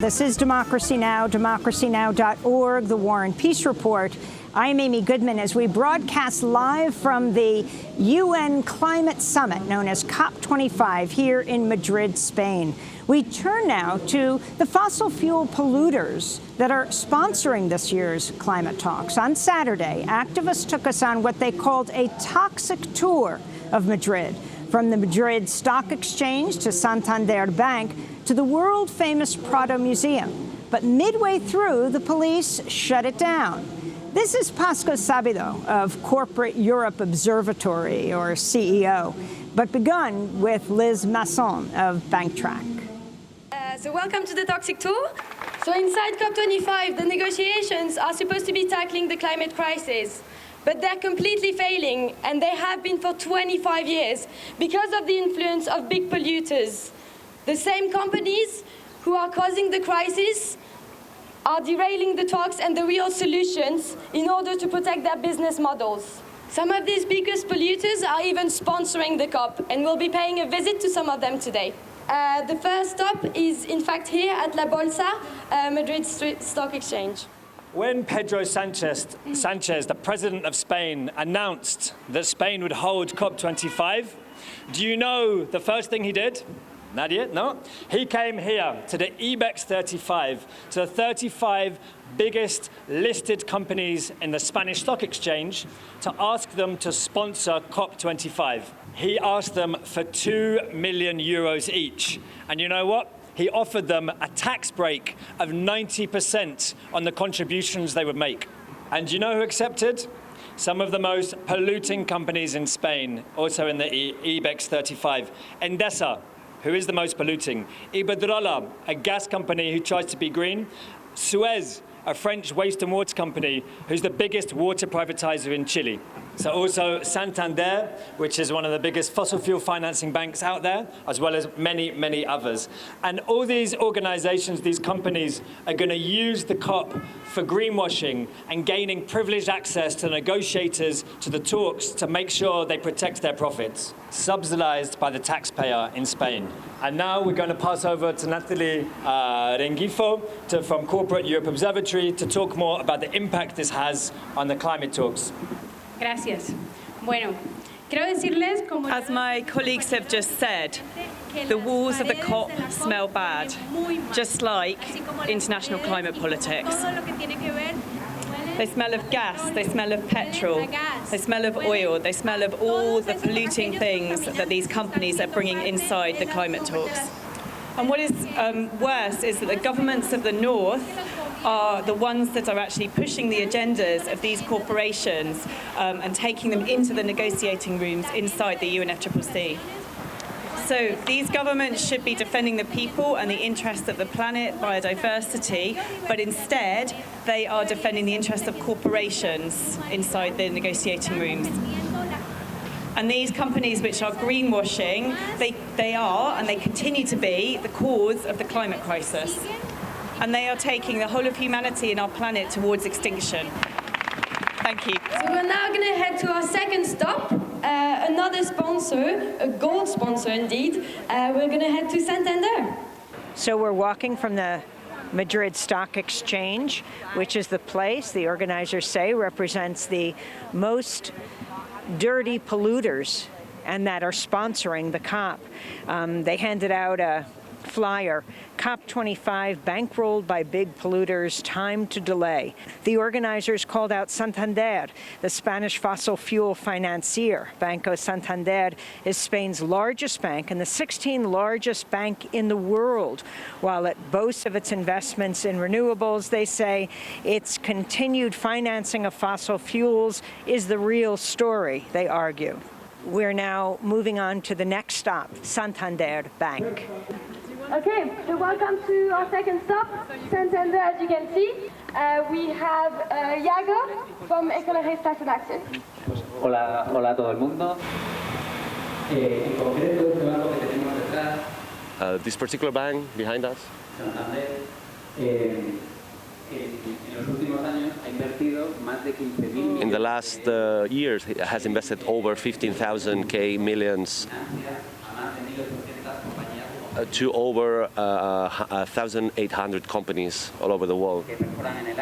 This is Democracy Now!, democracynow.org, the War and Peace Report. I'm Amy Goodman as we broadcast live from the UN Climate Summit, known as COP25, here in Madrid, Spain. We turn now to the fossil fuel polluters that are sponsoring this year's climate talks. On Saturday, activists took us on what they called a toxic tour of Madrid, from the Madrid Stock Exchange to Santander Bank to the world-famous Prado Museum. But midway through, the police shut it down. This is Pasco Sabido of Corporate Europe Observatory, or CEO, but begun with Liz Masson of Banktrack. So welcome to the Toxic Tour. So inside COP25, the negotiations are supposed to be tackling the climate crisis. But they're completely failing, and they have been for 25 years, because of the influence of big polluters. The same companies who are causing the crisis are derailing the talks and the real solutions in order to protect their business models. Some of these biggest polluters are even sponsoring the COP, and we'll be paying a visit to some of them today. The first stop is, in fact, here at La Bolsa, Madrid Stock Exchange. When Pedro Sanchez, the president of Spain, announced that Spain would hold COP25, do you know the first thing he did? Nadia, no? He came here to the IBEX 35, to the 35 biggest listed companies in the Spanish Stock Exchange, to ask them to sponsor COP25. He asked them for €2 million each. And you know what? He offered them a tax break of 90% on the contributions they would make. And you know who accepted? Some of the most polluting companies in Spain, also in the IBEX 35. Endesa, who is the most polluting. Iberdrola, a gas company who tries to be green. Suez, a French waste and water company who's the biggest water privatizer in Chile. So also Santander, which is one of the biggest fossil fuel financing banks out there, as well as many, many others. And all these organizations, these companies, are going to use the COP for greenwashing and gaining privileged access to negotiators, to the talks, to make sure they protect their profits, subsidized by the taxpayer in Spain. And now we're going to pass over to Natalie Rengifo from Corporate Europe Observatory to talk more about the impact this has on the climate talks. Gracias. Bueno, quiero decirles, como as my colleagues have just said, the walls of the COP smell bad, just like international climate politics. They smell of gas, they smell of petrol, they smell of oil, they smell of all the polluting things that these companies are bringing inside the climate talks. And what is worse is that the governments of the north are the ones that are actually pushing the agendas of these corporations and taking them into the negotiating rooms inside the UNFCCC. So these governments should be defending the people and the interests of the planet, biodiversity, but instead they are defending the interests of corporations inside the negotiating rooms. And these companies which are greenwashing, they are, and they continue to be, the cause of the climate crisis. And they are taking the whole of humanity and our planet towards extinction. Thank you. So we're now going to head to our second stop, another sponsor, a gold sponsor indeed. We're going to head to Santander. So we're walking from the Madrid Stock Exchange, which is the place, the organizers say, represents the most dirty polluters and that are sponsoring the COP. They handed out a flyer, COP25 bankrolled by big polluters, time to delay. The organizers called out Santander, the Spanish fossil fuel financier. Banco Santander is Spain's largest bank and the 16th largest bank in the world. While it boasts of its investments in renewables, they say its continued financing of fossil fuels is the real story, they argue. We're now moving on to the next stop, Santander Bank. Okay, so welcome to our second stop, Santander, as you can see. We have Iago from Ecologistas en Acción. Hola a todo el mundo. En concreto, este banco que tenemos detrás. This particular bank behind us. Santander, en los últimos años ha invertido más de 15.000. In the last years, it has invested over 15,000 millions to over 1,800 companies all over the world,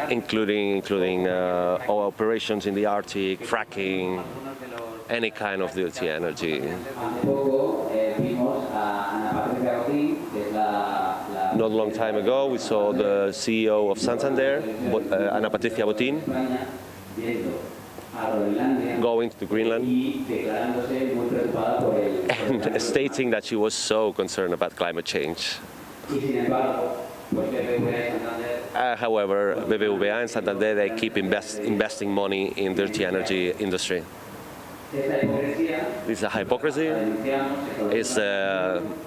including oil operations in the Arctic, fracking, any kind of dirty energy. Not a long time ago, we saw the CEO of Santander, Ana Patricia Botín, going to Greenland and stating that she was so concerned about climate change. However, BBVA and Santander, they keep investing money in dirty energy industry. This is a hypocrisy. It's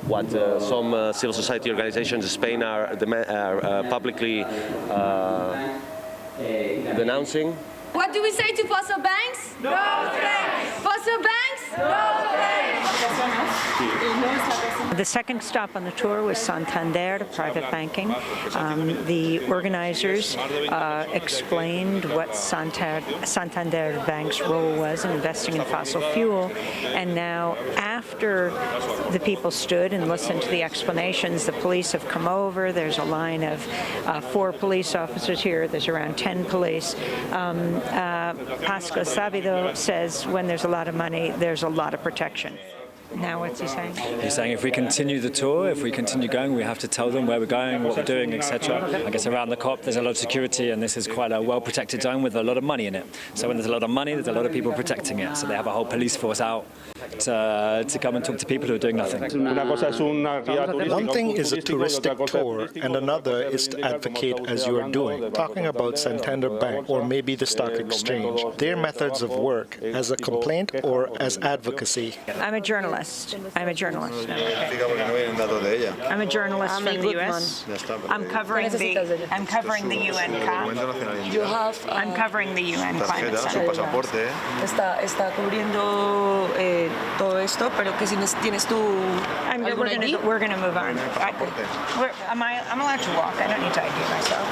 what some civil society organizations in Spain are publicly denouncing. What do we say to fossil banks? No thanks! Fossil banks? No thanks! The second stop on the tour was Santander, private banking. The organizers explained what Santander Bank's role was in investing in fossil fuel. And now, after the people stood and listened to the explanations, the police have come over. There's a line of 4 police officers here. There's around 10 police. Pascal Sabido says when there's a lot of money, there's a lot of protection. Now what's he saying? He's saying if we continue the tour, if we continue going, we have to tell them where we're going, what we're doing, etc. I guess around the COP there's a lot of security, and this is quite a well-protected zone with a lot of money in it. So when there's a lot of money, there's a lot of people protecting it. So they have a whole police force out to come and talk to people who are doing nothing. One thing is a touristic tour, and another is to advocate as you are doing, talking about Santander Bank or maybe the stock exchange, their methods of work as a complaint or as advocacy. I'm a journalist. I'm a journalist. I'm a journalist from the U.S. I'm covering the UN COP. I'm covering the UN climate summit. Está cubriendo todo esto, pero que si tienes tú alguna ID. We're going to move on. I'm allowed to walk. I don't need to ID myself.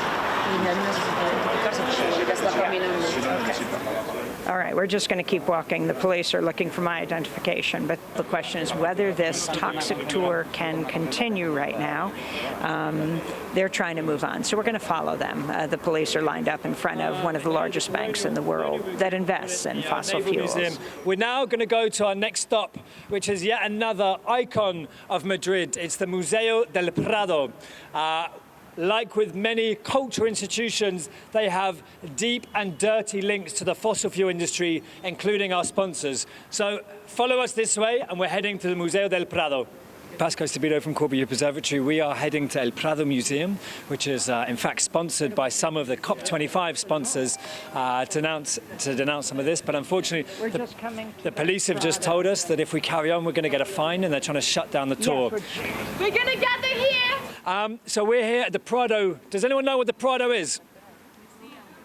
All right, we're just going to keep walking. The police are looking for my identification, but the question is whether this toxic tour can continue right now. They're trying to move on, so we're going to follow them. The police are lined up in front of one of the largest banks in the world that invests in fossil fuels. We're now going to go to our next stop, which is yet another icon of Madrid. It's the Museo del Prado. Like with many cultural institutions, they have deep and dirty links to the fossil fuel industry, including our sponsors. So follow us this way, and we're heading to the Museo del Prado. Pascal Sabido from Corby Observatory. We are heading to El Prado Museum, which is in fact sponsored by some of the COP25 sponsors to denounce some of this. But unfortunately, the police have just told us that if we carry on, we're going to get a fine, and they're trying to shut down the tour. We're going to gather here! So we're here at the Prado. Does anyone know what the Prado is?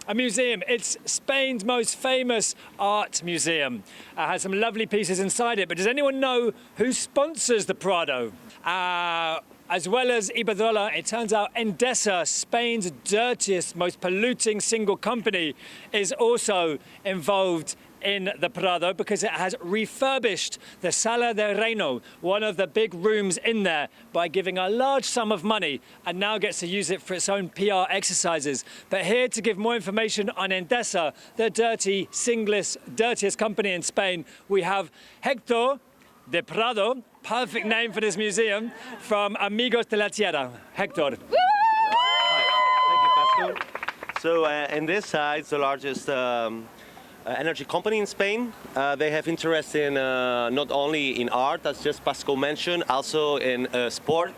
A museum. It's Spain's most famous art museum. It has some lovely pieces inside it, but does anyone know who sponsors the Prado? As well as Iberdrola, it turns out Endesa, Spain's dirtiest, most polluting single company, is also involved in the Prado because it has refurbished the Sala del Reino, one of the big rooms in there, by giving a large sum of money, and now gets to use it for its own PR exercises. But here to give more information on Endesa, the dirtiest company in Spain, we have Hector the Prado, perfect name for this museum, from Amigos de la Tierra. Hector. Hi. Thank you, Pascal. So Endesa is the largest energy company in Spain. They have interest in not only in art, as just Pascal mentioned, also in sport.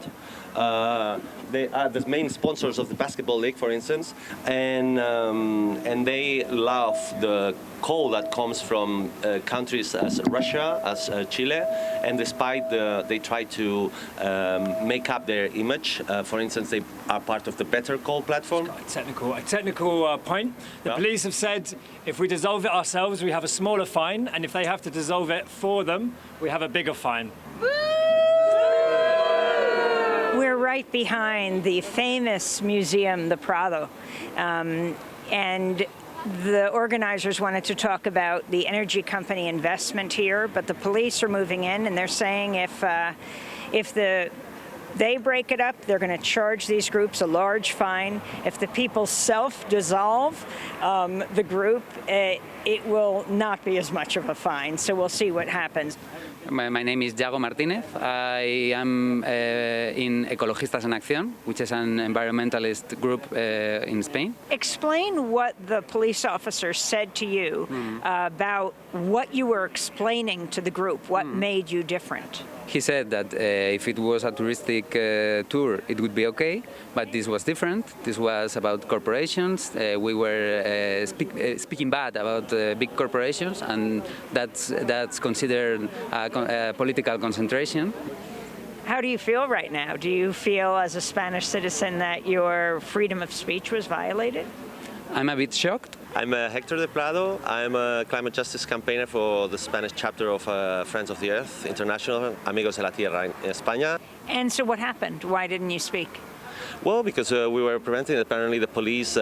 They are the main sponsors of the basketball league, for instance, and they love the coal that comes from countries as Russia, as Chile, and despite they try to make up their image. For instance, they are part of the Better Coal platform. A technical point. The police have said if we dissolve it ourselves, we have a smaller fine, and if they have to dissolve it for them, we have a bigger fine. We're right behind the famous museum, the Prado, and the organizers wanted to talk about the energy company investment here, but the police are moving in, and they're saying if the they break it up, they're going to charge these groups a large fine. If the people self-dissolve the group, it will not be as much of a fine. So we'll see what happens. My name is Yago Martinez. I am in Ecologistas en Acción, which is an environmentalist group in Spain. Explain what the police officer said to you about what you were explaining to the group, what made you different. He said that if it was a touristic tour, it would be okay, but this was different. This was about corporations. We were speaking bad about big corporations, and that's considered a political concentration. How do you feel right now? Do you feel as a Spanish citizen that your freedom of speech was violated? I'm a bit shocked. I'm Hector the Prado. I'm a climate justice campaigner for the Spanish chapter of Friends of the Earth International, Amigos de la Tierra in España. And so what happened? Why didn't you speak? Well, because we were preventing. Apparently, the police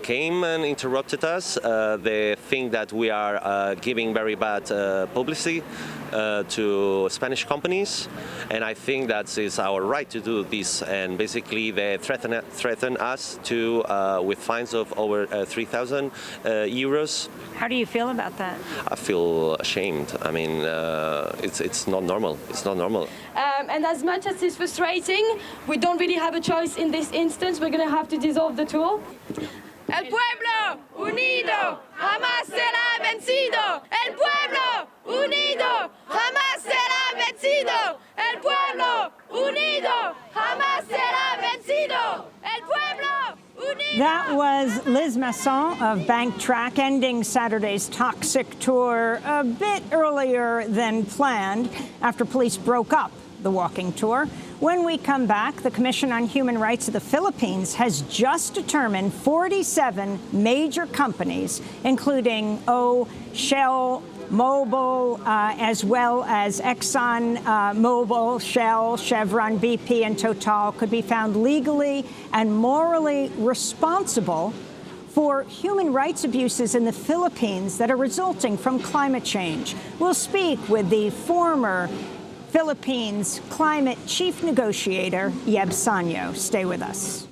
came and interrupted us. They think that we are giving very bad publicity to Spanish companies, and I think that it's our right to do this. And basically, they threaten us to with fines of over 3,000 euros. How do you feel about that? I feel ashamed. I mean, it's not normal. It's not normal. And as much as it's frustrating, we don't really have a choice in this instance. We're going to have to dissolve the tour. El pueblo unido jamás será vencido. El pueblo unido jamás será vencido. El pueblo unido jamás será vencido. El pueblo unido. That was Liz Masson of Bank Track ending Saturday's toxic tour a bit earlier than planned after police broke up the walking tour. When we come back, the Commission on Human Rights of the Philippines has just determined 47 major companies, including Shell, Mobil, as well as Exxon, Mobil, Shell, Chevron, BP, and Total, could be found legally and morally responsible for human rights abuses in the Philippines that are resulting from climate change. We'll speak with the former Philippines climate chief negotiator, Yeb Sanyo. Stay with us.